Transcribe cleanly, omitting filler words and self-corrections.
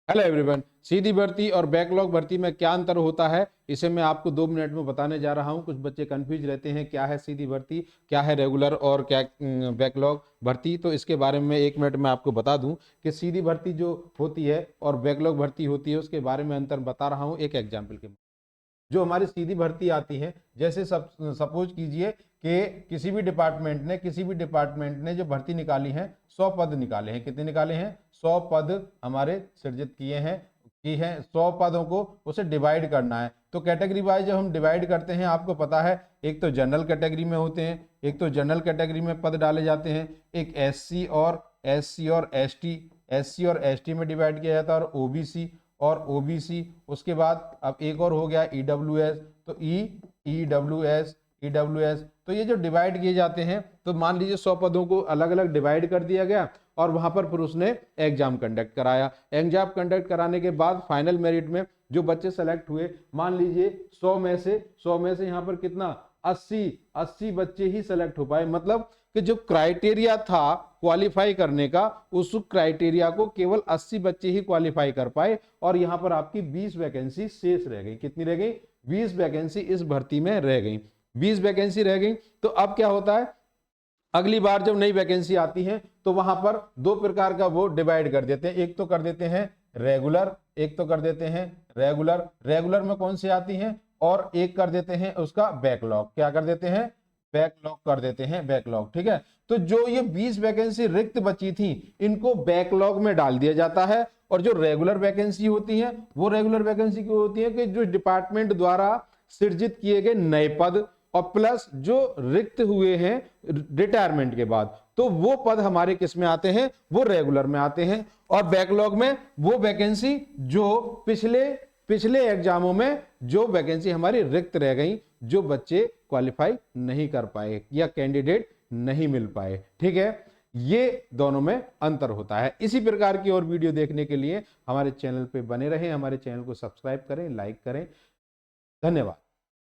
Hello everyone. सीधी भर्ती और backlog भर्ती में क्या अंतर होता है, इसे मैं आपको 2 मिनट में बताने जा रहा हूं। कुछ बच्चे कंफ्यूज रहते हैं, क्या है सीधी भर्ती, क्या है रेगुलर और क्या बैकलॉग भर्ती। तो इसके बारे में 1 मिनट में आपको बता दूं कि सीधी भर्ती जो होती है और बैकलॉग भर्ती होती है, उसके बारे में अंतर बता रहा हूँ एक एग्जाम्पल के। जो हमारी सीधी भर्ती आती है, जैसे सपोज कीजिए कि किसी भी डिपार्टमेंट ने जो भर्ती निकाली है, 100 पद निकाले हैं। कितने निकाले हैं? 100 पद हमारे सृजित किए हैं, की है। 100 पदों को उसे डिवाइड करना है। तो कैटेगरी वाइज जब हम डिवाइड करते हैं, आपको पता है, एक तो जनरल कैटेगरी में होते हैं, एक तो जनरल कैटेगरी में पद डाले जाते हैं, एक एससी और एसटी में डिवाइड किया जाता है, और ओबीसी। उसके बाद अब एक और हो गया ईडब्ल्यूएस। तो ईडब्ल्यूएस तो ये जो डिवाइड किए जाते हैं, तो मान लीजिए 100 पदों को अलग अलग डिवाइड कर दिया गया और वहां पर फिर उसने एग्जाम कंडक्ट कराया। एग्जाम कंडक्ट कराने के बाद फाइनल मेरिट में जो बच्चे सेलेक्ट हुए, मान लीजिए 100 में से यहाँ पर कितना, 80 बच्चे ही सेलेक्ट हो पाए। मतलब कि जो क्राइटेरिया था क्वालिफाई करने का, उस क्राइटेरिया को केवल 80 बच्चे ही क्वालिफाई कर पाए और यहां पर आपकी 20 वैकेंसी शेष रह गई। कितनी रह गई? 20 वैकेंसी इस भर्ती में रह गई। 20 वैकेंसी रह गई। तो अब क्या होता है, अगली बार जब नई वैकेंसी आती है तो वहां पर 2 प्रकार का वो डिवाइड कर देते हैं। एक तो कर देते हैं रेगुलर, रेगुलर में कौन सी आती हैं, और एक कर देते हैं उसका बैकलॉग। क्या कर देते हैं? बैकलॉग कर देते हैं, बैकलॉग। ठीक है। तो जो ये 20 वैकेंसी रिक्त बची थी, इनको बैकलॉग में डाल दिया जाता है। और जो रेगुलर वैकेंसी होती है, वो रेगुलर वैकेंसी क्यों होती है कि जो डिपार्टमेंट द्वारा सृजित किए गए नए पद और प्लस जो रिक्त हुए हैं रिटायरमेंट के बाद, तो वो पद हमारे किस में आते हैं? वो रेगुलर में आते हैं। और बैकलॉग में वो वैकेंसी जो पिछले एग्जामों में जो वैकेंसी हमारी रिक्त रह गई, जो बच्चे क्वालिफाई नहीं कर पाए या कैंडिडेट नहीं मिल पाए। ठीक है, ये दोनों में अंतर होता है। इसी प्रकार की और वीडियो देखने के लिए हमारे चैनल पे बने रहें, हमारे चैनल को सब्सक्राइब करें, लाइक करें। धन्यवाद।